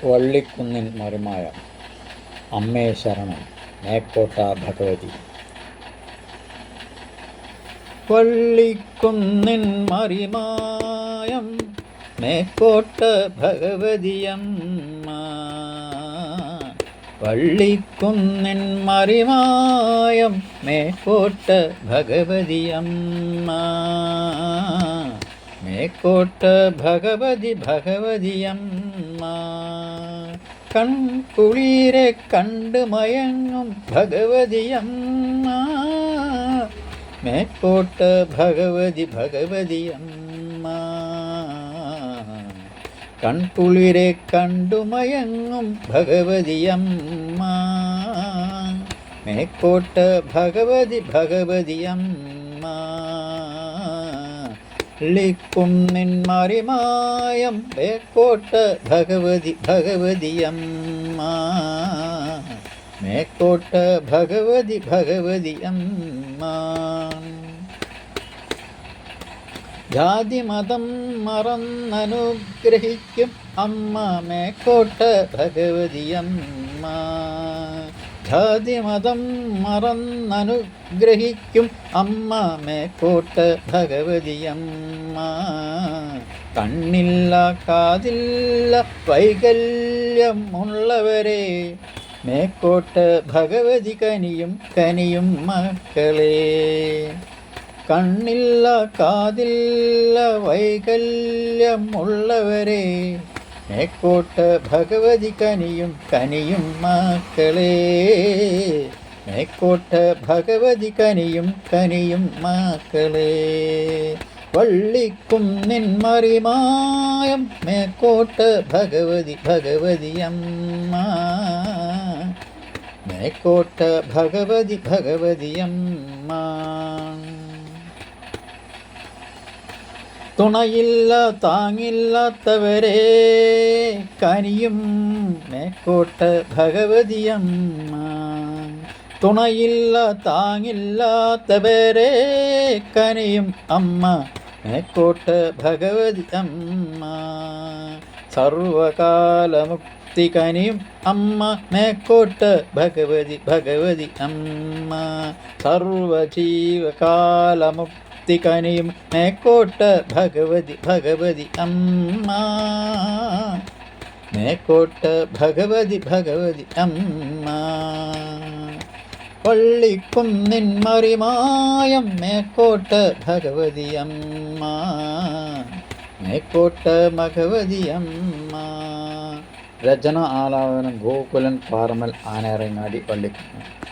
വള്ളിക്കുന്നിൻ മറിമായ അമ്മേ ശരണം മേക്കോട്ട ഭഗവതി. വള്ളിക്കുന്നിൻ മറിമായം മേക്കോട്ട ഭഗവതിയമ്മ. വള്ളിക്കുന്നിൻ മറിമായം മേക്കോട്ട ഭഗവതിയമ്മ. മേക്കോട്ട ഭഗവതിയമ്മ. കൺകുളിരെ കണ്ട് മയങ്ങും ഭഗവതിയമ്മ. മേക്കോട്ട ഭഗവതിയമ്മ. കൺകുളിരെ കണ്ടു മയങ്ങും ഭഗവതിയമ്മ. മേക്കോട്ട ഭഗവതിയമ്മ. വള്ളിക്കുന്നിൻ മറിമായം മേക്കോട്ട ഭഗവതിയമ്മ. മേക്കോട്ട ഭഗവതിയമ്മ. ജാതിമതം മറന്നനുഗ്രഹിക്കും അമ്മ മേക്കോട്ട ഭഗവതിയമ്മ. ജാതിമതം മറന്നനുഗ്രഹിക്കും അമ്മ മേക്കോട്ട ഭഗവതിയമ്മ. കണ്ണില്ല കാതില്ല വൈകല്യം ഉള്ളവരെ മേക്കോട്ട ഭഗവതി കനിയും മക്കളെ. കണ്ണില്ല കാതില്ല വൈകല്യം ഉള്ളവരെ മേക്കോട്ട ഭഗവതി കനിയും മക്കളെ. മേക്കോട്ട ഭഗവതി കനിയും മക്കളെ. വള്ളിക്കുന്നിൻ മറിമായം മേക്കോട്ട ഭഗവതിയമ്മ. മേക്കോട്ട ഭഗവതിയമ്മ. തുണയില്ല താങ്ങില്ലാത്തവരെ കനിയും മേക്കോട്ട ഭഗവതിയമ്മ. തുണയില്ല താങ്ങില്ലാത്തവരെ കനിയും അമ്മ മേക്കോട്ട ഭഗവതിയമ്മ. സർവകാലമുക്തി കനിയും അമ്മ മേക്കോട്ട ഭഗവതിയമ്മ. സർവജീവകാലമുക്തി കനിയും മേക്കോട്ട ഭഗവതിയമ്മ. മേക്കോട്ട ഭഗവതിയമ്മ. വള്ളിക്കുന്നിൻ മറിമായം മേക്കോട്ട ഭഗവതിയമ്മ. മേക്കോട്ട ഭഗവതിയമ്മ. രചന ആലാപനം ഗോകുലൻ പാറമൽ ആനേറങ്ങാടി വള്ളിക്കുന്ന്.